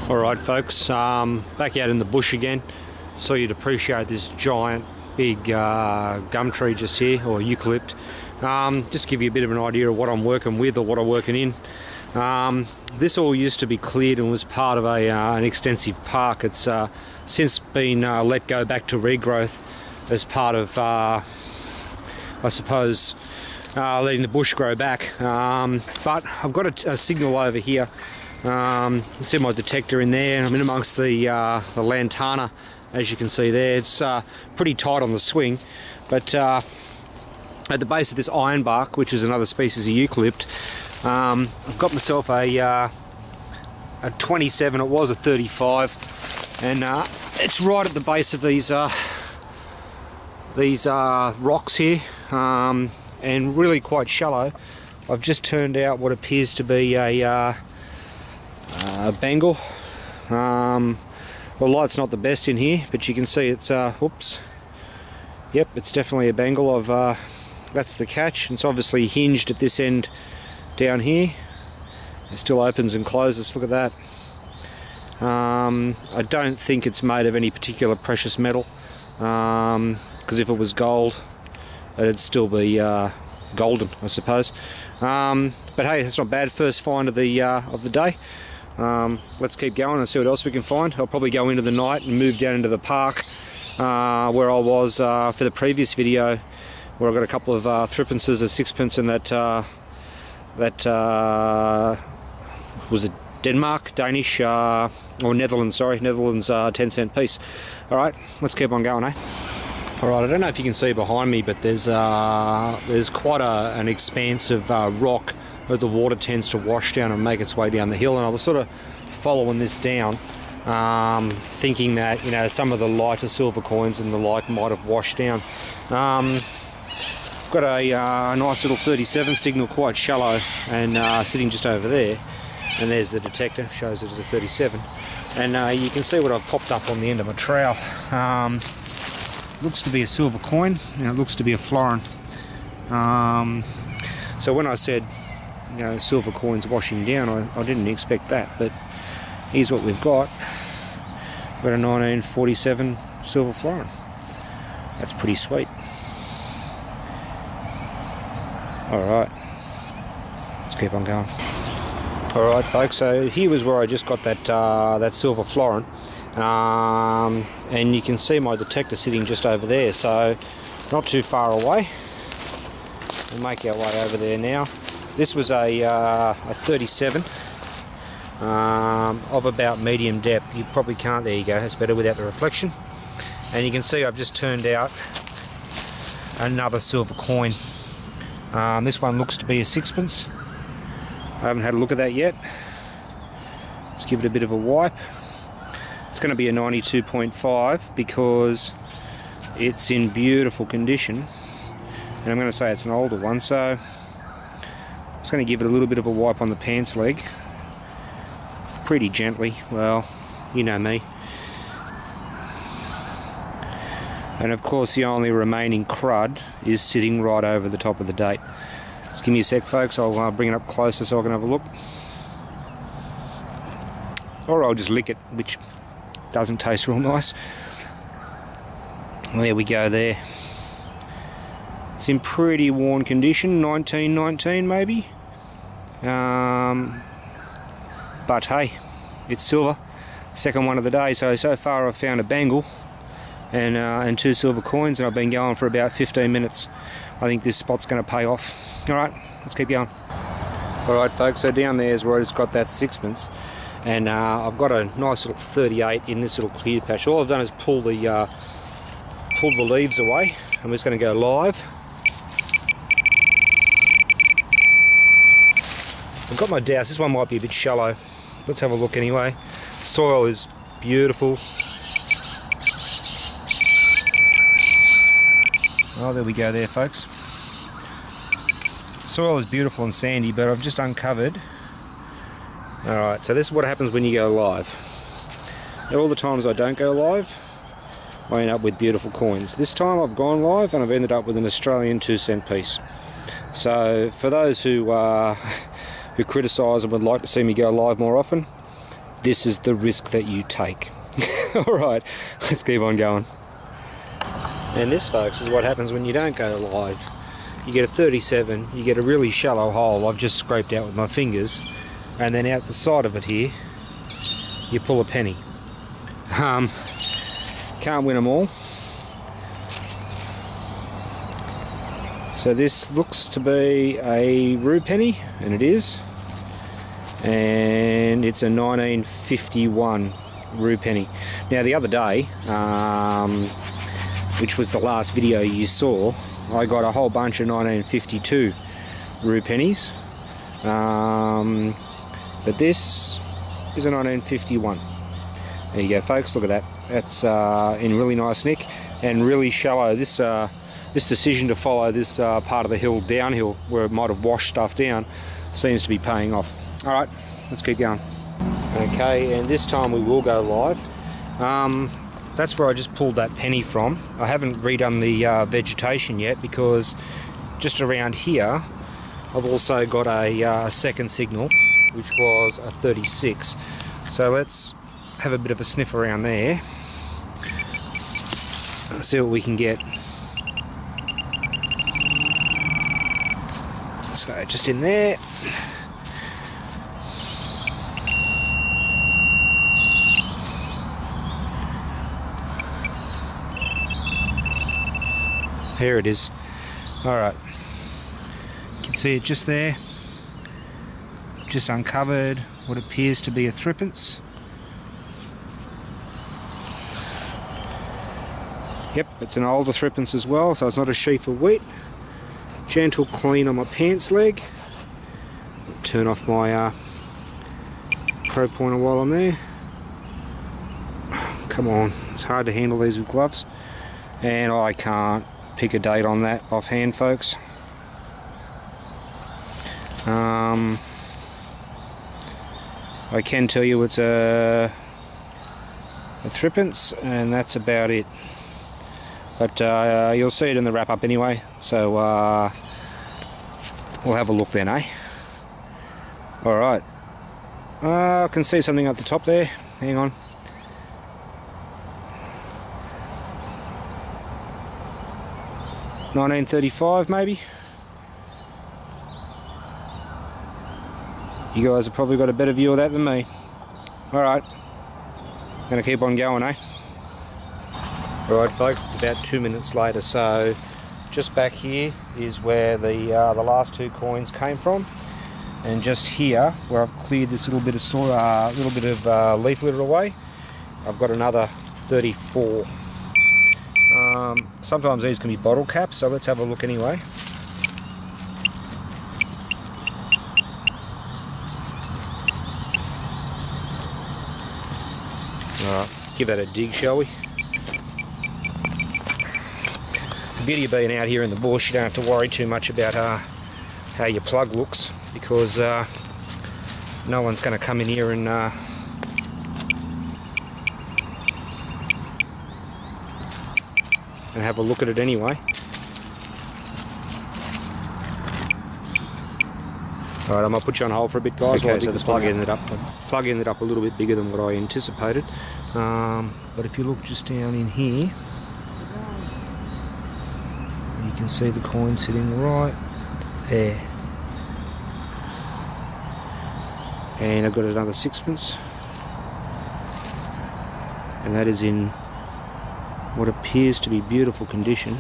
Alright folks, back out in the bush again, so you'd appreciate this giant big gum tree just here, or eucalypt. Just give you a bit of an idea of what I'm working with or what I'm working in. This all used to be cleared and was part of an extensive park. It's since been let go back to regrowth as part of, I suppose, letting the bush grow back. But I've got a signal over here. You see my detector in there. I'm in amongst the lantana, as you can see there. It's pretty tight on the swing, but at the base of this ironbark, which is another species of eucalypt, I've got myself a 27. It was a 35, and it's right at the base of these rocks here, and really quite shallow. I've just turned out what appears to be a Bengal. The light's not the best in here, but you can see it's whoops. Yep, it's definitely a Bengal. That's the catch. It's obviously hinged at this end down here. It still opens and closes. Look at that. I don't think it's made of any particular precious metal, because if it was gold, it'd still be golden, I suppose. But hey, it's not bad. First find of the day. Let's keep going and see what else we can find. I'll probably go into the night and move down into the park where I was for the previous video, where I got a couple of threepences, a sixpence, and that was a Danish or Netherlands, sorry, Netherlands 10-cent piece. All right, let's keep on going, eh? All right, I don't know if you can see behind me, but there's quite an expanse of rock that the water tends to wash down and make its way down the hill, and I was sort of following this down, thinking that, you know, some of the lighter silver coins and the like might have washed down. Got a nice little 37 signal, quite shallow, and sitting just over there, and there's the detector, shows it as a 37, and you can see what I've popped up on the end of my trowel. Looks to be a silver coin, and it looks to be a florin. So when I said, you know, silver coins washing down, I didn't expect that, but here's what we've got. We've got a 1947 silver florin. That's pretty sweet. Alright, let's keep on going. Alright folks, so here was where I just got that silver florin, and you can see my detector sitting just over there, so not too far away. We'll make our way over there now. This was a 37 of about medium depth. You probably can't, there you go, it's better without the reflection. And you can see I've just turned out another silver coin. This one looks to be a sixpence. I haven't had a look at that yet. Let's give it a bit of a wipe. It's going to be a 92.5 because it's in beautiful condition. And I'm going to say it's an older one, so I'm just going to give it a little bit of a wipe on the pants leg, pretty gently. Well, you know me. And of course the only remaining crud is sitting right over the top of the date. Just give me a sec folks, I'll bring it up closer so I can have a look. Or I'll just lick it, which doesn't taste real nice. There we go there. It's in pretty worn condition, 1919 maybe. But hey, it's silver. Second one of the day. So far I've found a bangle and two silver coins, and I've been going for about 15 minutes. I think this spot's going to pay off. Alright, let's keep going. Alright folks, so down there is where I just got that sixpence, and I've got a nice little 38 in this little clear patch. All I've done is pull the leaves away. I'm just going to go live. I've got my doubts, this one might be a bit shallow. Let's have a look anyway. Soil is beautiful. Oh, there we go there folks. Soil is beautiful and sandy, but I've just uncovered. Alright, so this is what happens when you go live. Now, all the times I don't go live, I end up with beautiful coins. This time I've gone live and I've ended up with an Australian 2-cent piece. So for those who criticise and would like to see me go live more often, this is the risk that you take. Alright, let's keep on going. And this, folks, is what happens when you don't go live. You get a 37, you get a really shallow hole I've just scraped out with my fingers, and then out the side of it here, you pull a penny. Can't win them all. So this looks to be a rue penny, and it is. And it's a 1951 rue penny. Now the other day, which was the last video you saw, I got a whole bunch of 1952 rue pennies. But this is a 1951. There you go, folks, look at that. That's in really nice nick and really shallow. This decision to follow this part of the hill downhill where it might have washed stuff down seems to be paying off. Alright, let's keep going. Okay, and this time we will go live. That's where I just pulled that penny from. I haven't redone the vegetation yet because just around here I've also got a second signal, which was a 36. So let's have a bit of a sniff around there, see what we can get. So just in there. Here it is. Alright. You can see it just there. Just uncovered what appears to be a threepence. Yep, it's an older threepence as well, so it's not a sheaf of wheat. Gentle clean on my pants leg. Turn off my Pro Pointer while I'm there. Come on, it's hard to handle these with gloves. And I can't pick a date on that offhand, folks. I can tell you it's a threepence, and that's about it. But you'll see it in the wrap up anyway, so we'll have a look then, eh? Alright. I can see something at the top there. Hang on. $19.35 maybe. You guys have probably got a better view of that than me. Alright. Gonna keep on going, eh? Alright folks, it's about 2 minutes later, so just back here is where the last two coins came from, and just here where I've cleared this little bit of leaf litter away, I've got another 34. Sometimes these can be bottle caps, so let's have a look anyway. Alright, give that a dig, shall we? The beauty of being out here in the bush, you don't have to worry too much about how your plug looks, because no one's going to come in here and have a look at it anyway. Alright, I might put you on hold for a bit, guys. Okay, so the plug ended up a little bit bigger than what I anticipated. But if you look just down in here, you can see the coin sitting right there. And I've got another sixpence. And that is in what appears to be beautiful condition.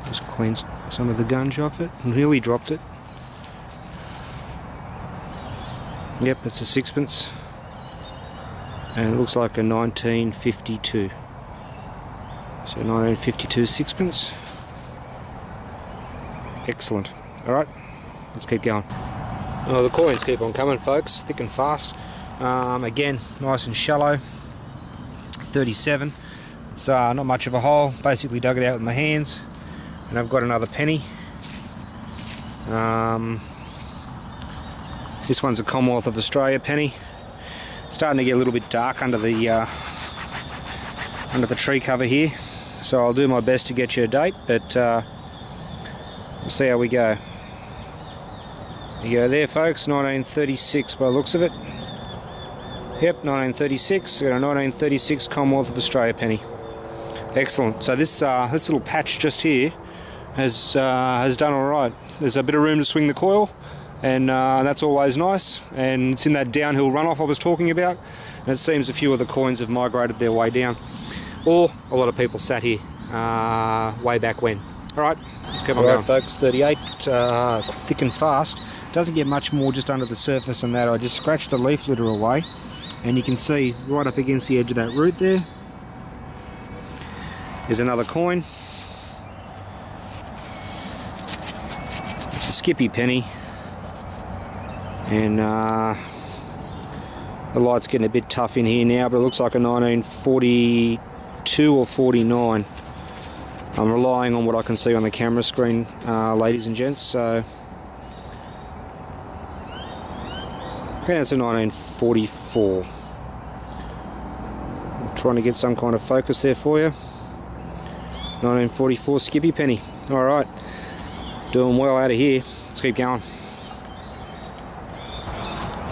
Just cleaned some of the gunge off it, nearly dropped it. Yep, it's a sixpence, and it looks like a 1952. So 1952 sixpence. Excellent. Alright, let's keep going. Oh, the coins keep on coming, folks, thick and fast. Again, nice and shallow. 37. It's not much of a hole. Basically dug it out with my hands, and I've got another penny. This one's a Commonwealth of Australia penny. Starting to get a little bit dark under the tree cover here, so I'll do my best to get you a date, but we'll see how we go. You go there, folks, 1936 by the looks of it. Yep, 1936. Got a 1936 Commonwealth of Australia penny. Excellent. So this little patch just here has done all right. There's a bit of room to swing the coil, and that's always nice. And it's in that downhill runoff I was talking about. And it seems a few of the coins have migrated their way down, or a lot of people sat here way back when. All right, let's keep on going, folks. 38, thick and fast. Doesn't get much more just under the surface than that. I just scratched the leaf litter away, and you can see right up against the edge of that root there is another coin. It's a Skippy penny, and the light's getting a bit tough in here now, but it looks like a 1942 or 49. I'm relying on what I can see on the camera screen, ladies and gents, so I think it's a 1944. I'm trying to get some kind of focus there for you. 1944 Skippy penny. Alright, doing well out of here. Let's keep going.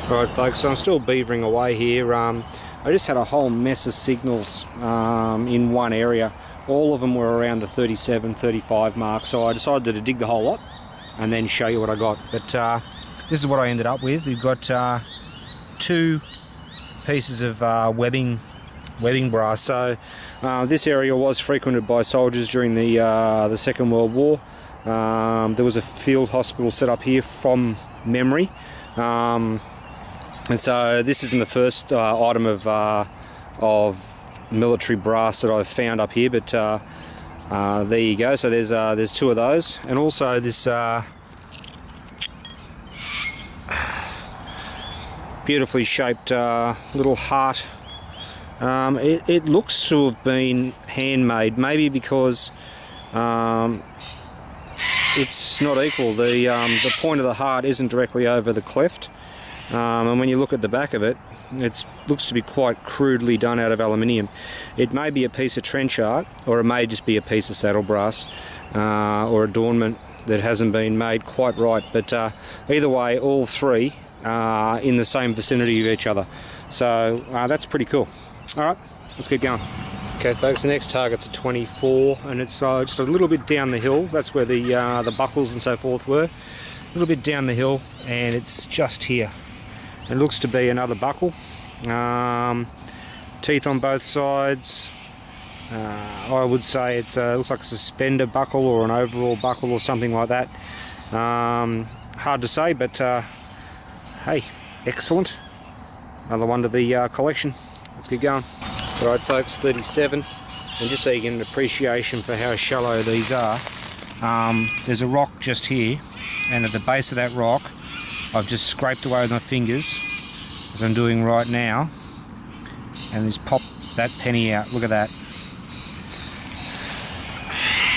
Alright, folks, so I'm still beavering away here. I just had a whole mess of signals in one area. All of them were around the 37, 35 mark, so I decided to dig the whole lot and then show you what I got. But this is what I ended up with. We've got two pieces of webbing brass. So this area was frequented by soldiers during the Second World War. There was a field hospital set up here from memory, and so this isn't the first item of military brass that I've found up here, but there you go. So there's two of those, and also this beautifully shaped little heart. It looks to have been handmade, maybe because it's not equal. The point of the heart isn't directly over the cleft, and when you look at the back of it, it looks to be quite crudely done out of aluminium. It may be a piece of trench art, or it may just be a piece of saddle brass or adornment that hasn't been made quite right, but either way, all three are in the same vicinity of each other, so that's pretty cool. Alright, let's keep going. Okay, folks, the next target's a 24, and it's just a little bit down the hill. That's where the buckles and so forth were. A little bit down the hill, and it's just here. It looks to be another buckle. Teeth on both sides. I would say it looks like a suspender buckle or an overall buckle or something like that. Hard to say, but hey, excellent. Another one to the collection. Let's get going. Alright, folks, 37, and just so you get an appreciation for how shallow these are, there's a rock just here, and at the base of that rock I've just scraped away with my fingers, as I'm doing right now, and just pop that penny out. Look at that.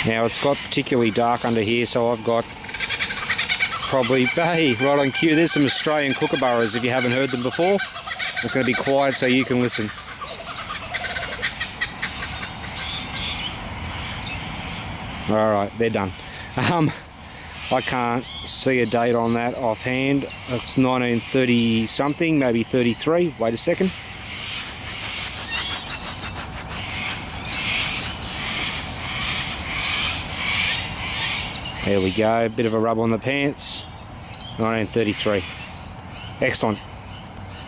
Now it's got particularly dark under here, so I've got probably, hey, right on cue, there's some Australian kookaburras if you haven't heard them before. It's going to be quiet so you can listen. Alright, they're done. I can't see a date on that offhand. It's 1930 something, maybe 33. Wait a second. There we go, bit of a rub on the pants. 1933. Excellent.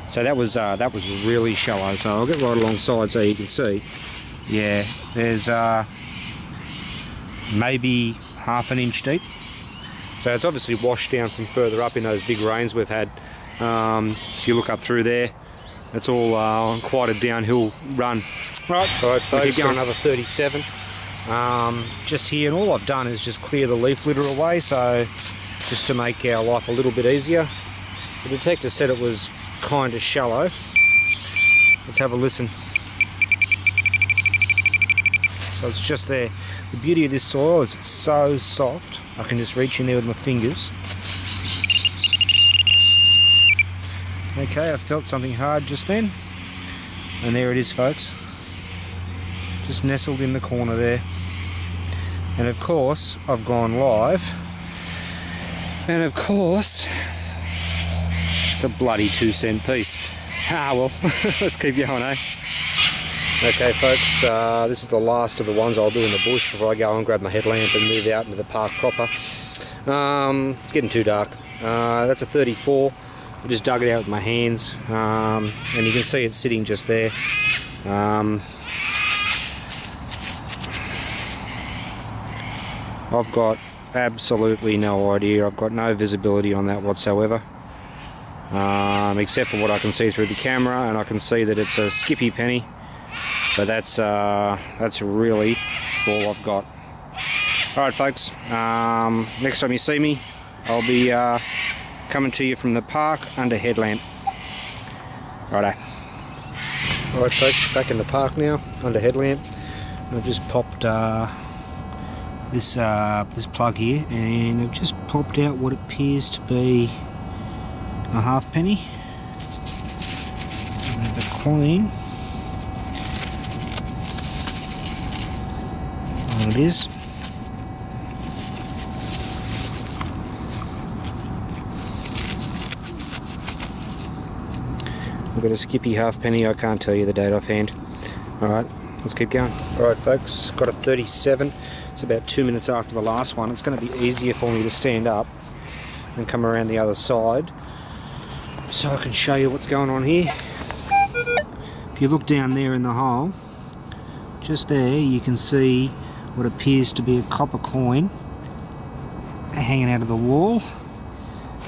So that was really shallow. So I'll get right alongside so you can see. Yeah, there's maybe half an inch deep. So it's obviously washed down from further up in those big rains we've had. If you look up through there, it's all on quite a downhill run. Right, folks, got another 37. Just here, and all I've done is just clear the leaf litter away, so just to make our life a little bit easier. The detector said it was kind of shallow. Let's have a listen. So it's just there. The beauty of this soil is it's so soft, I can just reach in there with my fingers. Okay, I felt something hard just then, and there it is, folks, just nestled in the corner there. And of course I've gone live, and of course It's a bloody 2-cent piece. Ah well, let's keep going, eh? Okay folks, this is the last of the ones I'll do in the bush before I go and grab my headlamp and move out into the park proper. It's getting too dark. That's a 34. I just dug it out with my hands, and you can see it's sitting just there. I've got absolutely no idea. I've got no visibility on that whatsoever, except for what I can see through the camera, and I can see that it's a skippy penny, but that's really all I've got. Alright folks, next time you see me, I'll be coming to you from the park under headlamp. Righto. Alright folks, back in the park now, under headlamp. I've just popped this plug here, and I've just popped out what appears to be a halfpenny. The coin. There it is. I've got a skippy halfpenny. I can't tell you the date offhand. Alright, let's keep going. Alright folks, got a 37. It's about 2 minutes after the last one. It's going to be easier for me to stand up and come around the other side so I can show you what's going on here. If you look down there in the hole, just there you can see what appears to be a copper coin hanging out of the wall.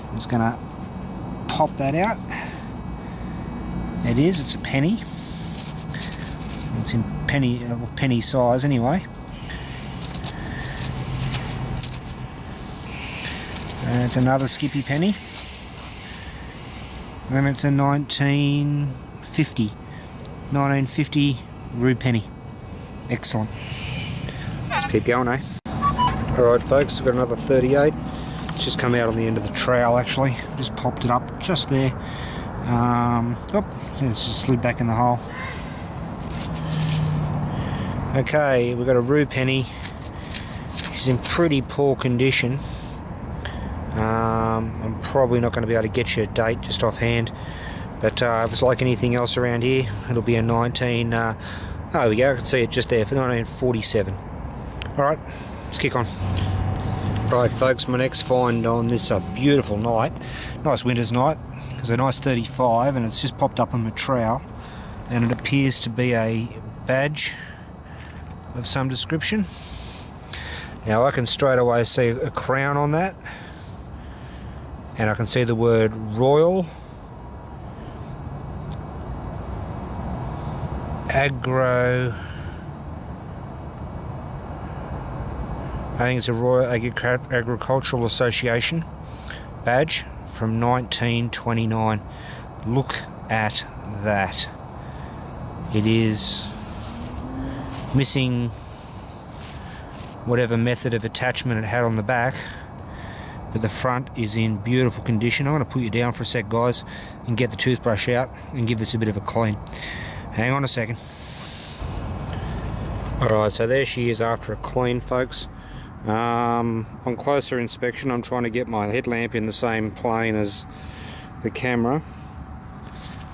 I'm just going to pop that out. It is, it's a penny. It's in penny size anyway. It's another skippy penny. And it's a 1950 Roo penny. Excellent. Let's keep going, eh? Alright folks, we've got another 38. It's just come out on the end of the trowel actually. Just popped it up just there. It's just slid back in the hole. Okay, we've got a Roo penny. She's in pretty poor condition. I'm probably not going to be able to get you a date just offhand, but if it's like anything else around here, it'll be a 19... oh, there we go, I can see it just there, for 1947. Alright, let's kick on. Right folks, my next find on this beautiful night, nice winter's night, it's a nice 35, and it's just popped up on my trowel, and it appears to be a badge of some description. Now I can straight away see a crown on that, and I can see the word Royal Agro... I think it's a Royal Agricultural Association badge from 1929. Look at that. It is missing whatever method of attachment it had on the back, but the front is in beautiful condition. I'm going to put you down for a sec guys and get the toothbrush out and give this a bit of a clean. Hang on a second. Alright, so there she is after a clean folks. On closer inspection I'm trying to get my headlamp in the same plane as the camera.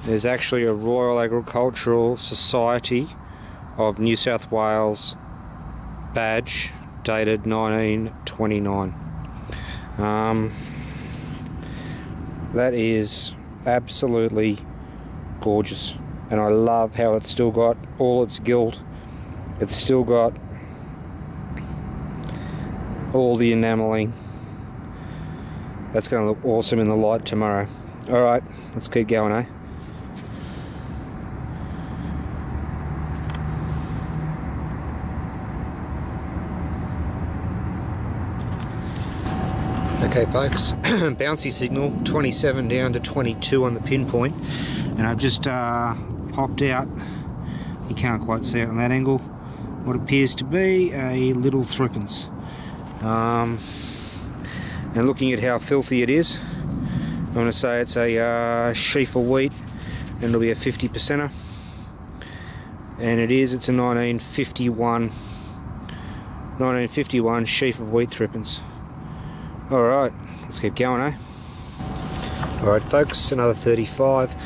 There's actually a Royal Agricultural Society of New South Wales badge dated 1929. That is absolutely gorgeous, and I love how it's still got all its gilt. It's still got all the enameling. That's going to look awesome in the light tomorrow. Alright, let's keep going, eh? Okay folks, bouncy signal 27 down to 22 on the pinpoint, and I've just popped out, you can't quite see it on that angle, what appears to be a little threepence. And looking at how filthy it is, I'm going to say it's a sheaf of wheat, and it'll be a 50%er, and it's a 1951 sheaf of wheat threepence. Alright, let's keep going, eh? Alright folks, another 35. A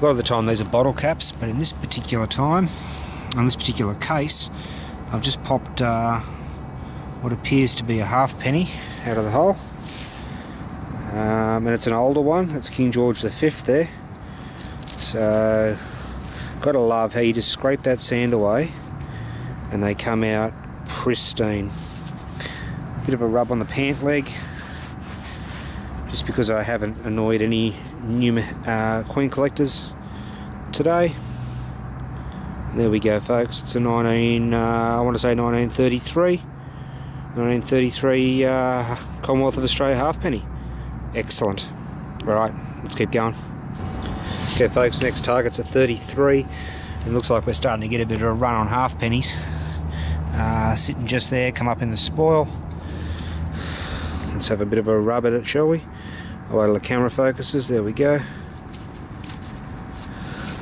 lot of the time these are bottle caps, but in this particular time, on this particular case, I've just popped what appears to be a halfpenny out of the hole. And it's an older one, it's King George V there. So, gotta love how you just scrape that sand away and they come out pristine. Bit of a rub on the pant leg, just because I haven't annoyed any new coin collectors today. There we go folks, it's a I want to say 1933 Commonwealth of Australia halfpenny. Excellent. Alright, let's keep going. Okay folks, next target's at 33. It looks like we're starting to get a bit of a run on halfpennies. Sitting just there, come up in the spoil. Let's have a bit of a rub at it, shall we? Oh, wait till the camera focuses, there we go.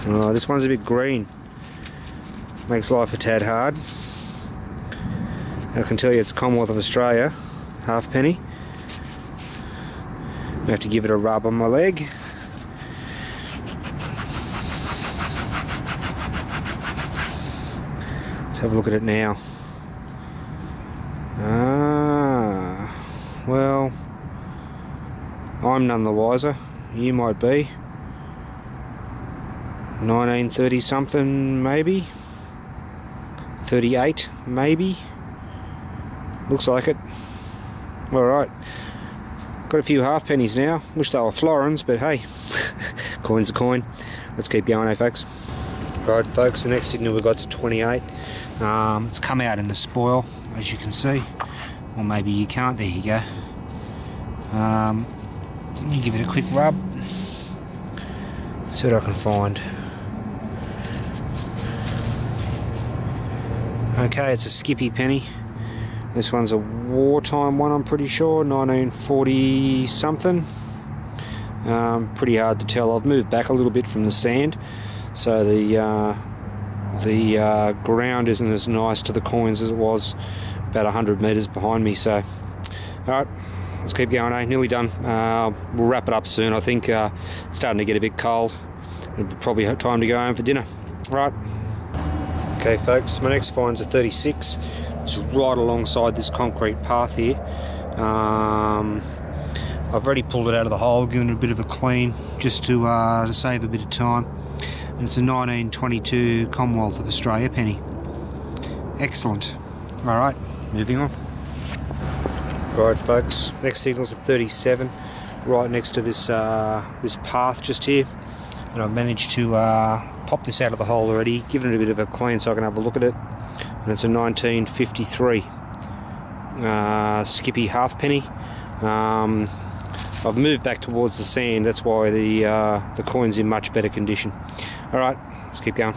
Oh, this one's a bit green. Makes life a tad hard. I can tell you it's Commonwealth of Australia halfpenny. I have to give it a rub on my leg. Let's have a look at it now. Well, I'm none the wiser. You might be. 1930 something maybe. 38 maybe. Looks like it. Alright. Got a few halfpennies now. Wish they were florins, but hey, coin's a coin. Let's keep going, folks. Right, folks, the next signal we got to 28. It's come out in the spoil, as you can see. Or maybe you can't. There you go. Let me give it a quick rub. See what I can find. Okay, it's a Skippy penny. This one's a wartime one, I'm pretty sure, 1940 something. Pretty hard to tell. I've moved back a little bit from the sand, so the ground isn't as nice to the coins as it was about 100 metres behind me. So, alright, let's keep going, Nearly done. We'll wrap it up soon. I think it's starting to get a bit cold. It'll probably time to go home for dinner. Right. Okay, folks, my next find's a 36. It's right alongside this concrete path here. I've already pulled it out of the hole, given it a bit of a clean, just to save a bit of time. And it's a 1922 Commonwealth of Australia penny. Excellent. Alright, moving on. Right folks, next signal's at 37, right next to this this path just here. And I've managed to pop this out of the hole already, given it a bit of a clean so I can have a look at it. And it's a 1953 Skippy halfpenny. I've moved back towards the sand, that's why the coin's in much better condition. Alright, let's keep going.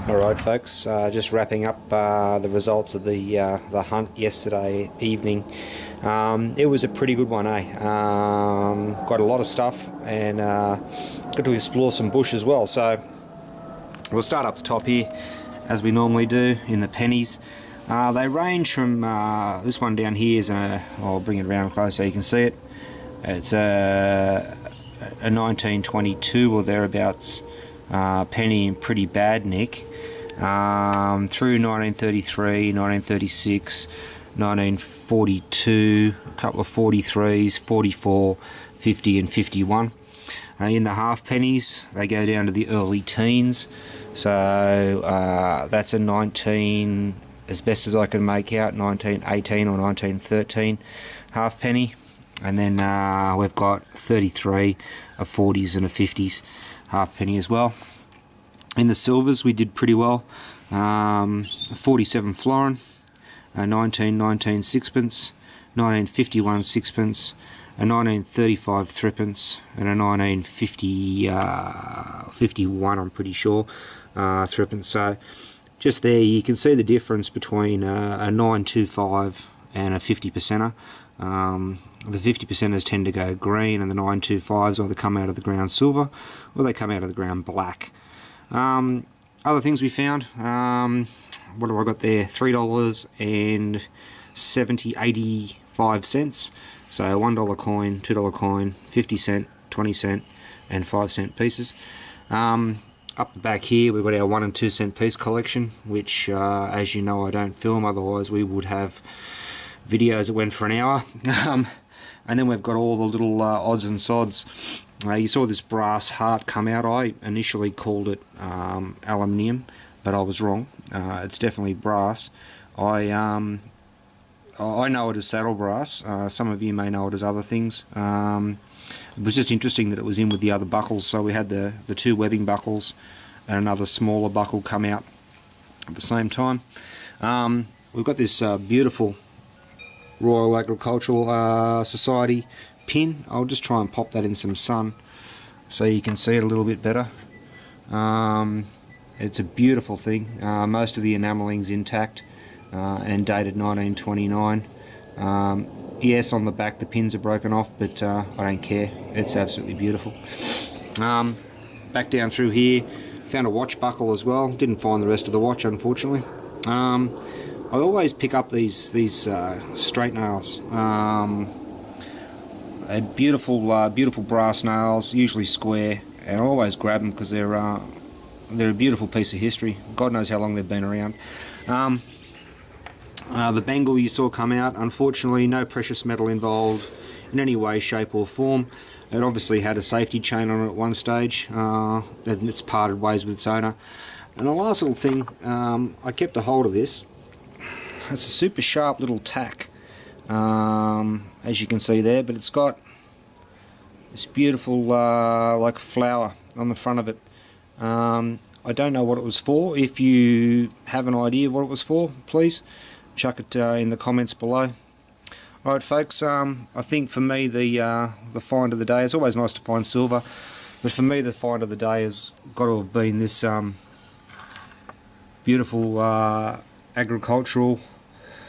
Alright folks, just wrapping up the results of the hunt yesterday evening. It was a pretty good one, got a lot of stuff and got to explore some bush as well. So we'll start up the top here, as we normally do, in the pennies. They range from, this one down here is I'll bring it around close so you can see it. It's a 1922 or thereabouts penny in pretty bad nick. Through 1933, 1936, 1942, a couple of 43s, 44, 50 and 51. In the half pennies, they go down to the early teens. So that's a 19, as best as I can make out, 1918 or 1913 half penny. And then we've got 33, a 40s and a 50s half penny as well. In the silvers we did pretty well. A 47 florin, a 1919 sixpence, 1951 sixpence, a 1935 threepence, and a 1951 I'm pretty sure threepence. So just there you can see the difference between a 925 and a 50%er. The 50%ers tend to go green, and the 925s either come out of the ground silver or they come out of the ground black. Other things we found, what have I got there? $3.85. So $1 coin, $2 coin, 50 cent, 20 cent and 5 cent pieces. Up the back here we've got our 1 and 2 cent piece collection, which as you know I don't film, otherwise we would have videos that went for an hour. And then we've got all the little odds and sods. You saw this brass heart come out. I initially called it aluminium, but I was wrong. It's definitely brass. I know it as saddle brass. Some of you may know it as other things. It was just interesting that it was in with the other buckles. So we had the 2 webbing buckles and another smaller buckle come out at the same time. We've got this beautiful Royal Agricultural Society pin. I'll just try and pop that in some sun so you can see it a little bit better. It's a beautiful thing. Most of the enamelling's intact and dated 1929. Yes, on the back the pins are broken off, but I don't care. It's absolutely beautiful. Back down through here, found a watch buckle as well. Didn't find the rest of the watch, unfortunately. I always pick up these straight nails. Beautiful brass nails, usually square, and I always grab them because they're a beautiful piece of history. God knows how long they've been around. The bangle you saw come out, unfortunately no precious metal involved in any way, shape or form. It obviously had a safety chain on it at one stage, and it's parted ways with its owner. And the last little thing, I kept a hold of this. It's a super sharp little tack, as you can see there, but it's got this beautiful like flower on the front of it. I don't know what it was for. If you have an idea what it was for, please chuck it in the comments below. Alright folks, I think for me the find of the day, it's always nice to find silver, but for me the find of the day has got to have been this beautiful Agricultural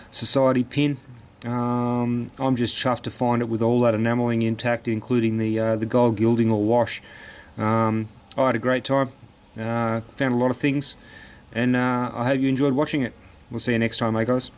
Society pin. I'm just chuffed to find it with all that enamelling intact, including the gold gilding or wash. I had a great time, found a lot of things, and I hope you enjoyed watching it. We'll see you next time, guys.